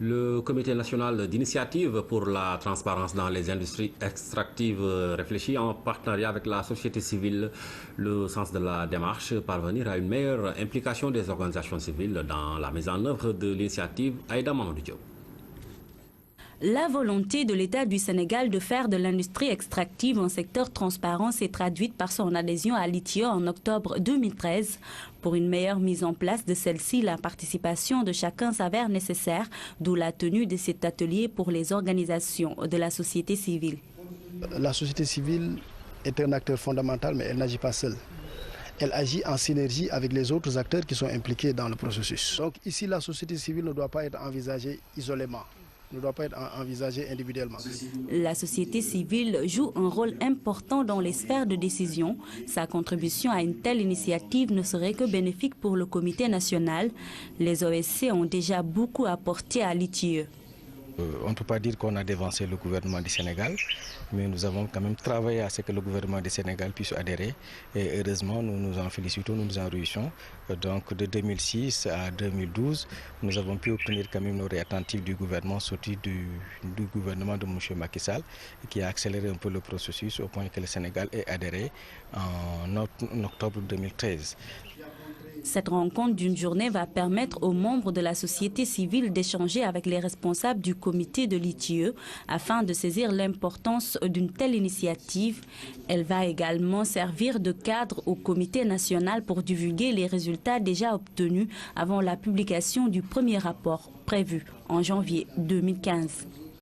Le Comité national d'initiative pour la transparence dans les industries extractives réfléchit en partenariat avec la société civile le sens de la démarche, parvenir à une meilleure implication des organisations civiles dans la mise en œuvre de l'initiative Aïda Mamadou Diop. La volonté de l'État du Sénégal de faire de l'industrie extractive un secteur transparent s'est traduite par son adhésion à l'ITIE en octobre 2013. Pour une meilleure mise en place de celle-ci, la participation de chacun s'avère nécessaire, d'où la tenue de cet atelier pour les organisations de la société civile. La société civile est un acteur fondamental, mais elle n'agit pas seule. Elle agit en synergie avec les autres acteurs qui sont impliqués dans le processus. Donc ici, la société civile ne doit pas être envisagée isolément. Ne doit pas être envisagée individuellement. La société civile joue un rôle important dans les sphères de décision. Sa contribution à une telle initiative ne serait que bénéfique pour le comité national. Les OSC ont déjà beaucoup apporté à l'ITIE. On ne peut pas dire qu'on a dévancé le gouvernement du Sénégal, mais nous avons quand même travaillé à ce que le gouvernement du Sénégal puisse adhérer. Et heureusement, nous nous en félicitons, nous nous en réjouissons. Donc de 2006 à 2012, nous avons pu obtenir quand même nos réattentifs du gouvernement sorti du gouvernement de M. Macky Sall, qui a accéléré un peu le processus au point que le Sénégal ait adhéré en octobre 2013. Cette rencontre d'une journée va permettre aux membres de la société civile d'échanger avec les responsables du comité de l'ITIE afin de saisir l'importance d'une telle initiative. Elle va également servir de cadre au comité national pour divulguer les résultats déjà obtenus avant la publication du premier rapport prévu en janvier 2015.